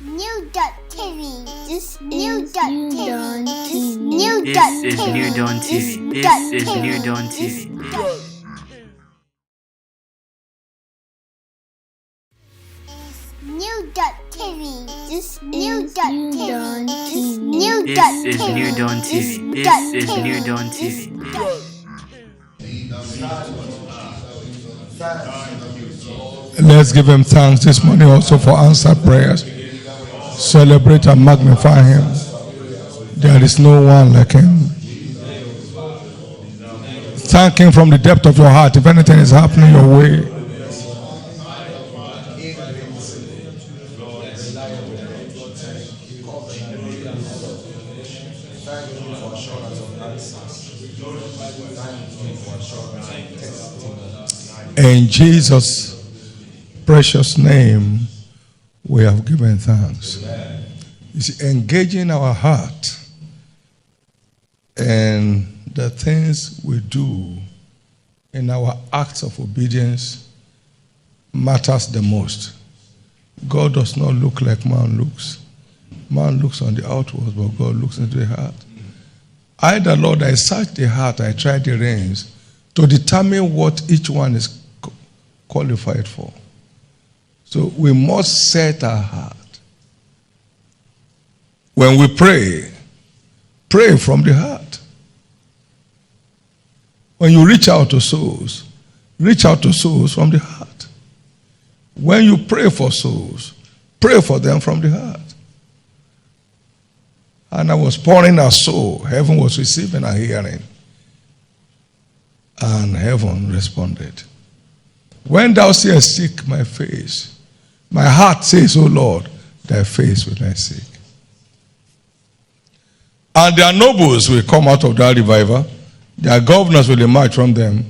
NewDawnTV. This is NewDawnTV. This is NewDawnTV. This is NewDawnTV. NewDawnTV. This is NewDawnTV. This is NewDawnTV. This is NewDawnTV. Let's give him thanks this morning also for answered prayers. Celebrate and magnify him. There is no one like him. Thank him from the depth of your heart if anything is happening your way. In Jesus' precious name, we have given thanks. You see, engaging our heart and the things we do in our acts of obedience matters the most. God does not look like man looks. Man looks on the outwards, but God looks into the heart. I, the Lord, I search the heart, I try the reins to determine what each one is qualified for. So we must set our heart. When we pray, pray from the heart. When you reach out to souls from the heart. When you pray for souls, pray for them from the heart. And I was pouring a soul, heaven was receiving a hearing. And heaven responded. When thou seest seek my face, my heart says, O Lord, thy face will I seek. And their nobles will come out of that revival. Their governors will emerge from them.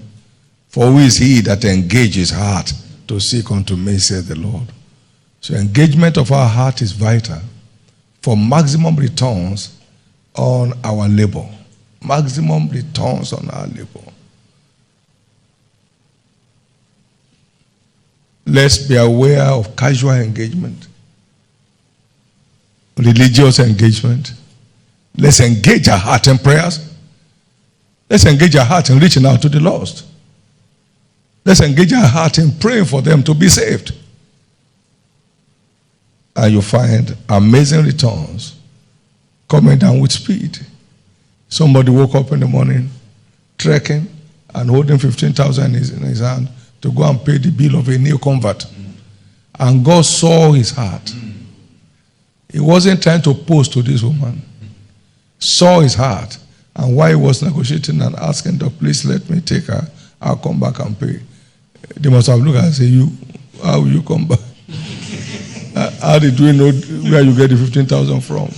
For who is he that engages heart to seek unto me, saith the Lord. So engagement of our heart is vital for maximum returns on our labor. Maximum returns on our labor. Let's be aware of casual engagement, religious engagement. Let's engage our heart in prayers. Let's engage our heart in reaching out to the lost. Let's engage our heart in praying for them to be saved. And you find amazing returns coming down with speed. Somebody woke up in the morning, trekking, and holding 15,000 in his hand to go and pay the bill of a new convert. And God saw his heart. He wasn't trying to pose to this woman. Saw his heart. And while he was negotiating and asking, please let me take her, I'll come back and pay. They must have looked and said, how will you come back? How did we know where you get the 15,000 from?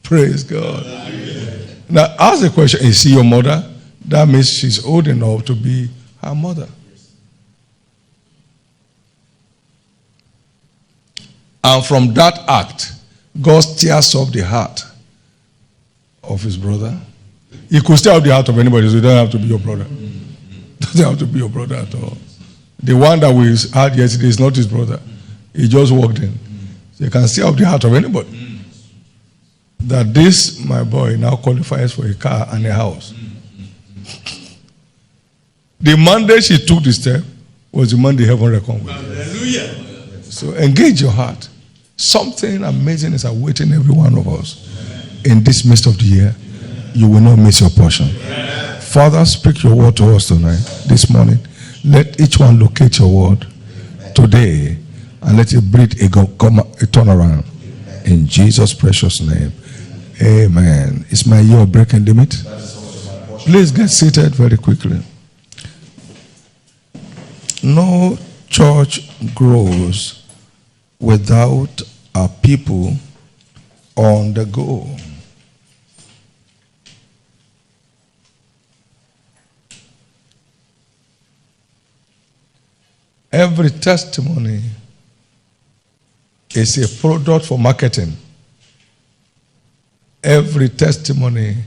Praise God. Now ask the question, is she your mother? That means she's old enough to be her mother. And from that act, God stirs up the heart of his brother. He could stir up the heart of anybody, so it doesn't have to be your brother. It doesn't have to be your brother at all. The one that we had yesterday is not his brother. He just walked in. So you can stir up the heart of anybody. That this, my boy, now qualifies for a car and a house. The Monday she took the step was the Monday heaven reckoned with. Hallelujah. So engage your heart. Something amazing is awaiting every one of us. In this midst of the year, you will not miss your portion. Father, speak your word to us tonight, this morning. Let each one locate your word today and let it breed a turnaround. In Jesus' precious name. Amen. Is my year breaking limit? Please get seated very quickly. No church grows without a people on the go. Every testimony is a product for marketing. Every testimony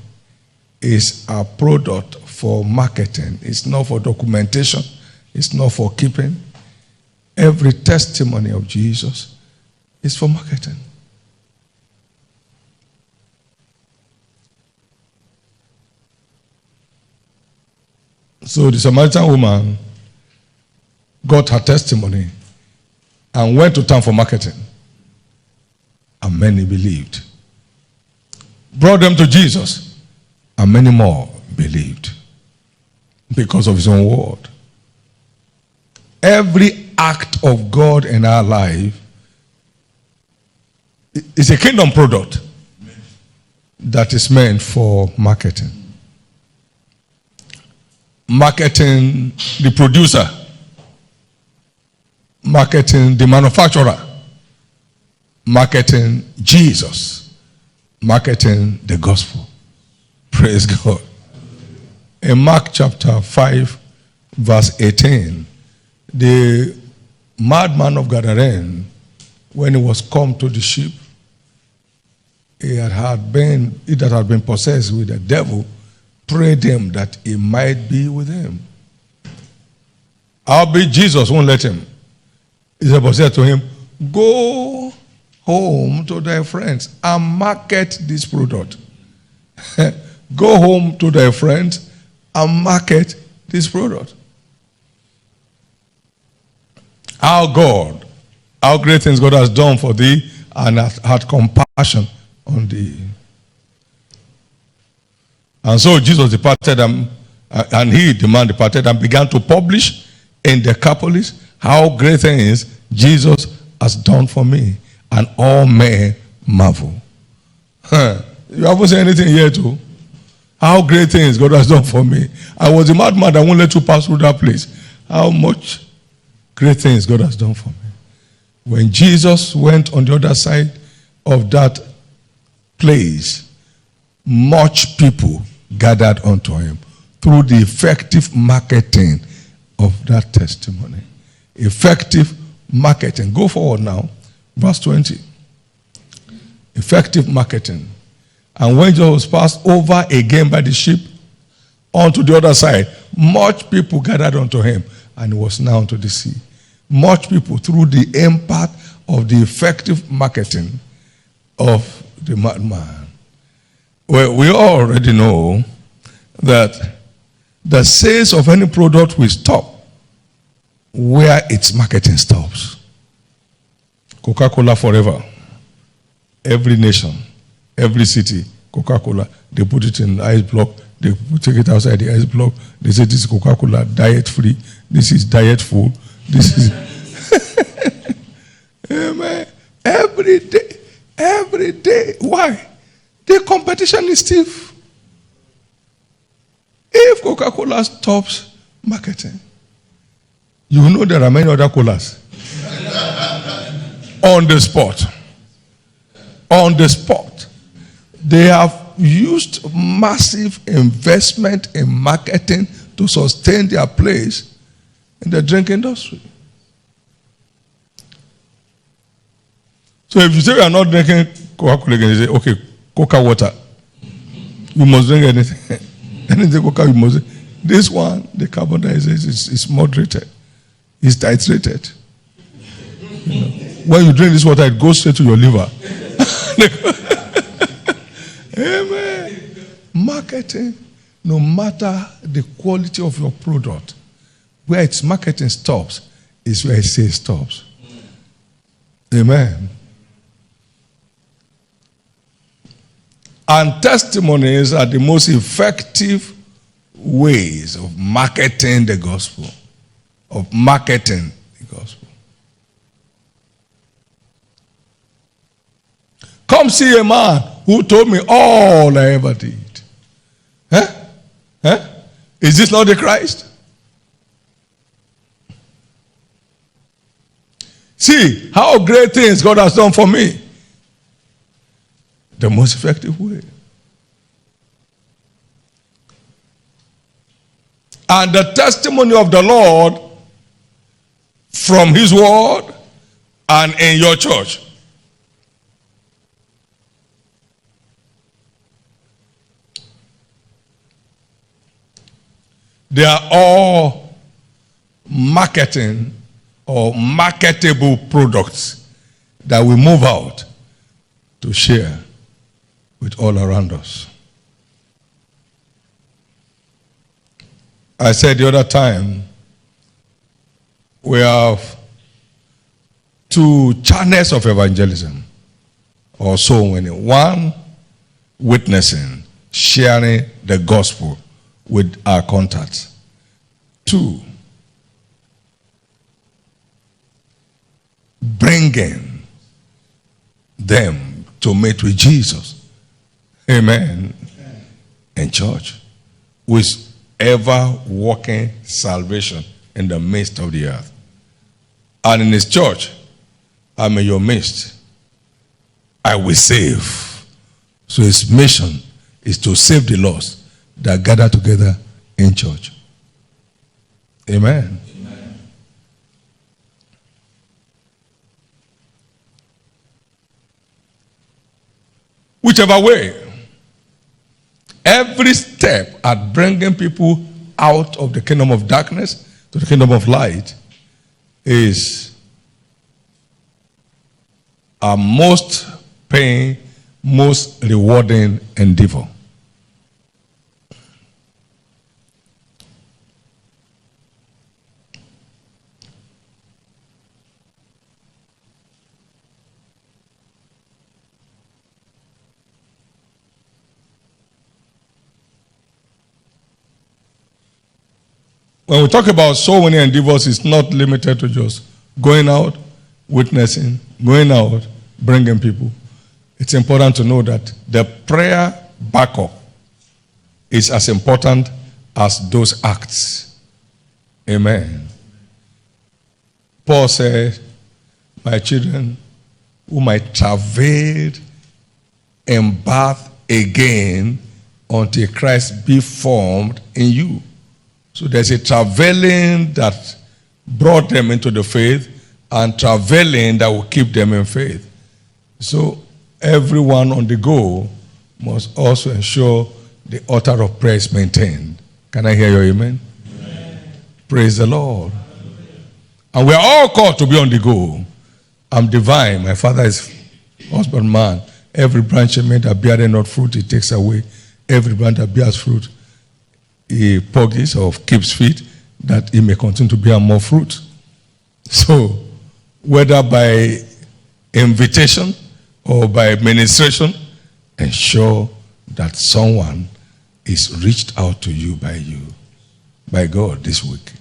is a product for marketing. It's not for documentation. It's not for keeping. Every testimony of Jesus is for marketing. So the Samaritan woman got her testimony and went to town for marketing. And many believed. Brought them to Jesus, and many more believed because of his own word. Every act of God in our life is a kingdom product that is meant for marketing. Marketing the producer, marketing the manufacturer, marketing Jesus, marketing the gospel. Praise God. In Mark chapter 5, verse 18, the madman of Gadarene, when he was come to the ship, he that had been possessed with the devil, prayed him that he might be with him. Albeit Jesus won't let him. He said to him, go home to thy friends and market this product. Go home to thy friends and market this product. How great things God has done for thee and hath had compassion on thee. And so Jesus departed and the man departed and began to publish in Decapolis how great things Jesus has done for me. And all men marvel. You haven't said anything yet, too. How great things God has done for me. I was a madman that won't let you pass through that place. How much great things God has done for me. When Jesus went on the other side of that place, much people gathered unto him through the effective marketing of that testimony. Effective marketing. Go forward now. Verse 20. Effective marketing. And when Jesus was passed over again by the ship onto the other side, much people gathered unto him, and he was now unto the sea. Much people through the impact of the effective marketing of the madman. Well, we already know that the sales of any product will stop where its marketing stops. Coca-Cola forever. Every nation, every city, Coca-Cola, they put it in the ice block, they take it outside the ice block, they say this is Coca-Cola, diet free, this is diet full, this is... Amen. Every day. Why? The competition is stiff. If Coca-Cola stops marketing, you know there are many other colas. On the spot. On the spot. They have used massive investment in marketing to sustain their place in the drink industry. So if you say you are not drinking Coca-Cola again, you say, okay, Coca water. You must drink anything. Anything Coca, you must drink. This one, the carbon dioxide is moderated. It's titrated. You know, when you drink this water, it goes straight to your liver. Amen. Marketing, no matter the quality of your product, where its marketing stops is where it says stops. Amen. And testimonies are the most effective ways of marketing the gospel. Of marketing the gospel. Come see a man who told me all I ever did. Huh? Is this not the Christ? See how great things God has done for me. The most effective way. And the testimony of the Lord from his word and in your church. They are all marketing or marketable products that we move out to share with all around us. I said the other time, we have two channels of evangelism or soul winning. One, witnessing, sharing the gospel with our contacts. Two, bringing them to meet with Jesus. Amen. In church, with ever working salvation in the midst of the earth. And in his church, I'm in your midst. I will save. So his mission is to save the lost that gather together in church. Amen. Amen. Whichever way, every step at bringing people out of the kingdom of darkness to the kingdom of light is our most paying, most rewarding endeavor. When we talk about soul winning endeavors, it's not limited to just going out, witnessing, going out, bringing people. It's important to know that the prayer backup is as important as those acts. Amen. Paul said, my children, whom I travailed in birth again until Christ be formed in you. So there's a travailing that brought them into the faith and travailing that will keep them in faith. So everyone on the go must also ensure the altar of prayer is maintained. Can I hear your amen? Amen. Praise the Lord. And we are all called to be on the go. I'm divine. My father is husbandman. Every branch in me that beareth not fruit, he takes away. Every branch that bears fruit, he purges or keeps fit, that he may continue to bear more fruit. So, whether by invitation or by ministration, ensure that someone is reached out to you, by God this week.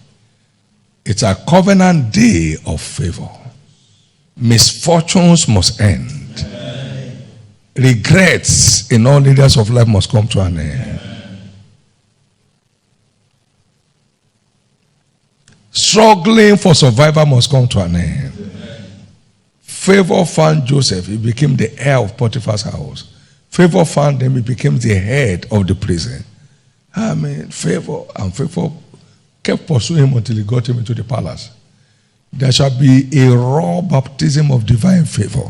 It's a covenant day of favor. Misfortunes must end. Amen. Regrets in all areas of life must come to an end. Amen. Struggling for survival must come to an end. Amen. Favor found Joseph. He became the heir of Potiphar's house. Favor found him. He became the head of the prison. Favor kept pursuing him until he got him into the palace. There shall be a raw baptism of divine favor,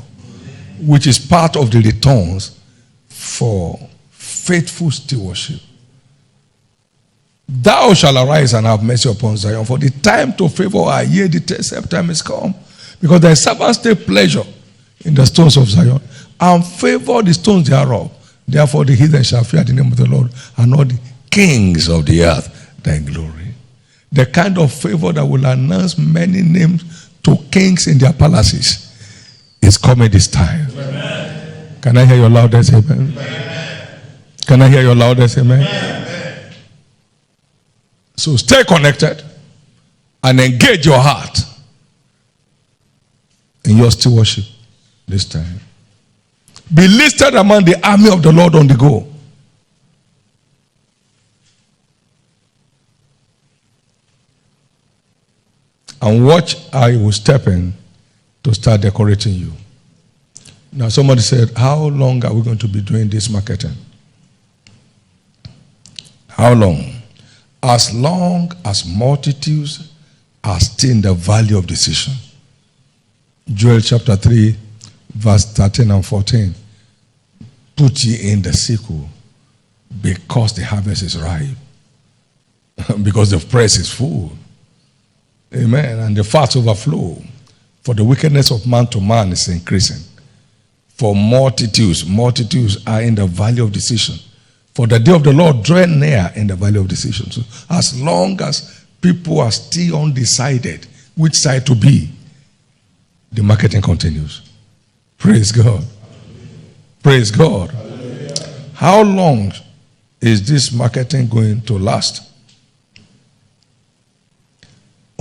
which is part of the returns for faithful stewardship. Thou shalt arise and have mercy upon Zion, for the time to favor her, yea, the set time is come. Because thy servants take pleasure in the stones of Zion, and favor the stones thereof. Therefore the heathen shall fear the name of the Lord, and all the kings of the earth thy glory. The kind of favor that will announce many names to kings in their palaces is coming this time. Amen. Can I hear your loudest amen? Amen. Can I hear your loudest amen? Amen. So stay connected and engage your heart in your stewardship this time. Be listed among the army of the Lord on the go. And watch how he will step in to start decorating you. Now somebody said, how long are we going to be doing this marketing? How long? As long as multitudes are still in the valley of decision. Joel chapter 3, verse 13 and 14. Put ye in the sickle, because the harvest is ripe. Because the press is full. Amen. And the fats overflow. For the wickedness of man to man is increasing. For multitudes are in the valley of decision. For the day of the Lord draweth near in the valley of decision. So as long as people are still undecided which side to be, the marketing continues. Praise God. Praise God. How long is this marketing going to last?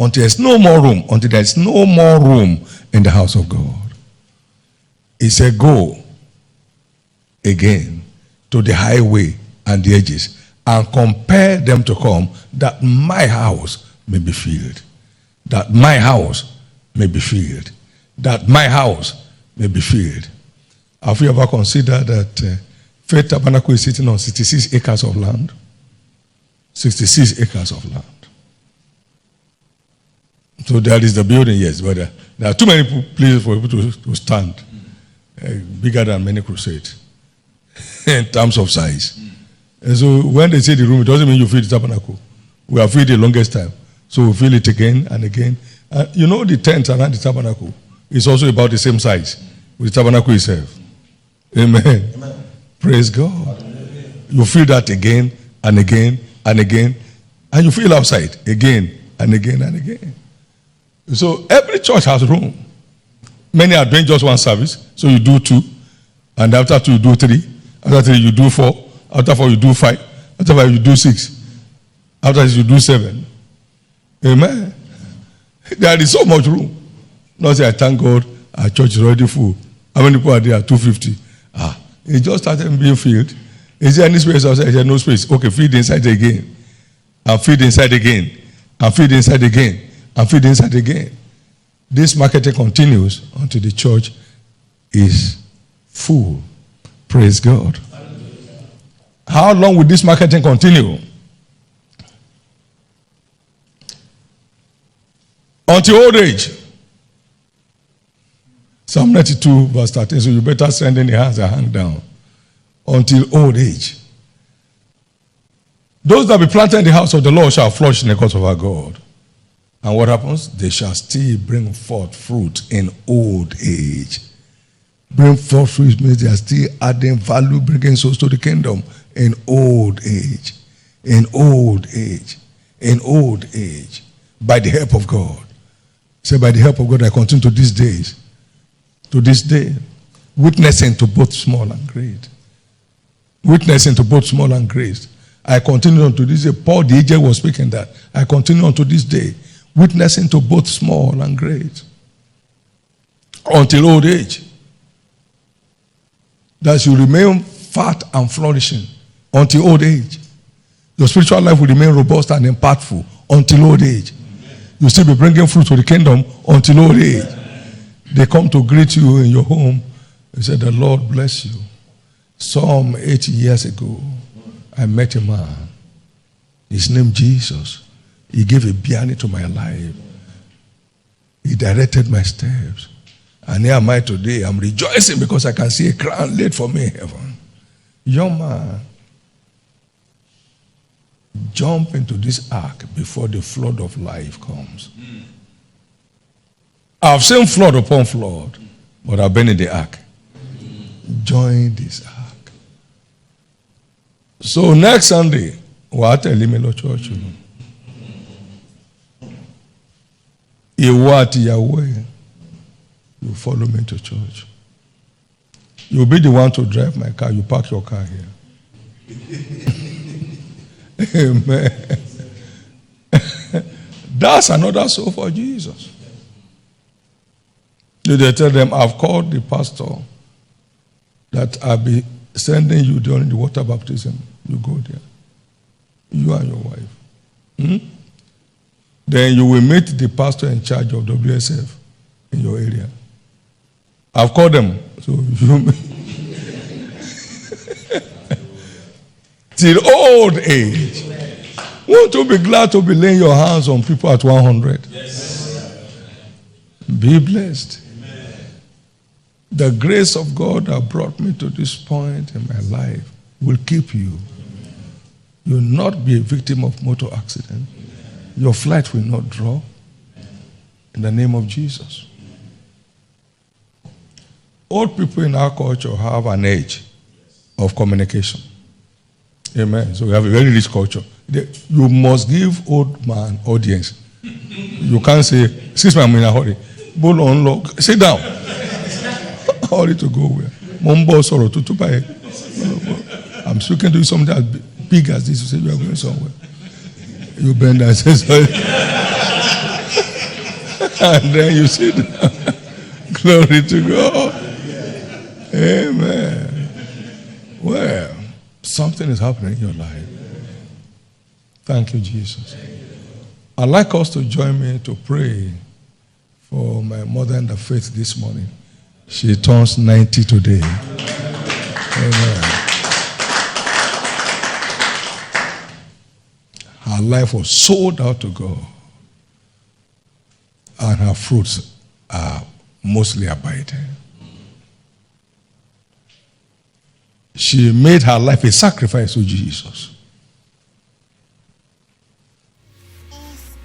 Until there's no more room, until there's no more room in the house of God. He said, go again to the highway and the edges and compel them to come, that my house may be filled. That my house may be filled. That my house may be filled. Have you ever considered that Faith Tabernacle is sitting on 66 acres of land? 66 acres of land. So there is the building, yes, but there are too many places for people to stand. Bigger than many crusades in terms of size. And so when they say the room, it doesn't mean you fill the tabernacle. We have filled the longest time. So we fill it again and again. You know the tent around the tabernacle is also about the same size with the tabernacle itself. Amen. Amen. Praise God. Amen. You fill that again and again and again. And you fill outside again and again and again. So every church has room. Many are doing just one service, so you do 2, and after 2 you do 3, after 3 you do 4, after 4 you do 5, after 5 you do 6, after 6 you do 7. Amen. There is so much room. Not say I thank God our church is already full. How many people are there? 250. It just started being filled. Is there any space outside? Is there no space? Okay, feed inside again, and feed inside again, and feed inside again, and feed inside again. This marketing continues until the church is full. Praise God. How long will this marketing continue? Until old age. Psalm 92 verse 13. So you better send in the hands and hang down. Until old age. Those that be planted in the house of the Lord shall flourish in the courts of our God. And what happens? They shall still bring forth fruit in old age. Bring forth fruit means they are still adding value, bringing souls to the kingdom in old age. In old age. In old age. By the help of God. Say, by the help of God, I continue to these days. To this day. Witnessing to both small and great. Witnessing to both small and great. I continue unto this day. Paul the aged was speaking that. I continue unto this day. Witnessing to both small and great. Until old age. That you remain fat and flourishing until old age. Your spiritual life will remain robust and impactful until old age. You'll still be bringing fruit to the kingdom until old age. They come to greet you in your home. They say, the Lord bless you. Some 80 years ago, I met a man. His name Jesus. He gave a beginning to my life. He directed my steps. And here am I today. I'm rejoicing because I can see a crown laid for me in heaven. Young man, jump into this ark before the flood of life comes. I've seen flood upon flood, but I've been in the ark. Join this ark. So next Sunday, we're at Elimelo Church. You follow me to church. You'll be the one to drive my car. You park your car here. Amen. That's another soul for Jesus. They tell them, I've called the pastor that I'll be sending you during the water baptism. You go there. You and your wife. Then you will meet the pastor in charge of WSF in your area. I've called them. So you till old age. Won't you be glad to be laying your hands on people at 100? Yes. Be blessed. Amen. The grace of God that brought me to this point in my life will keep you. You will not be a victim of motor accident. Your flight will not draw. In the name of Jesus. Old people in our culture have an edge of communication. Amen. So we have a very rich culture. You must give old man audience. You can't say, excuse me, I'm in a hurry. Sit down. Hurry to go where? I'm speaking to you something as big as this. You say you are going somewhere. You bend and say sorry. And then you sit down. Glory to God. Amen. Well, something is happening in your life. Thank you, Jesus. I'd like us to join me to pray for my mother in the faith this morning. She turns 90 today. Amen. Her life was sold out to God, and her fruits are mostly abiding. She made her life a sacrifice to Jesus.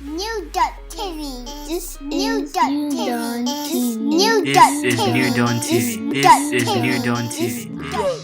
NewDawnTV. This NewDawnTV. This is NewDawnTV. This is NewDawnTV.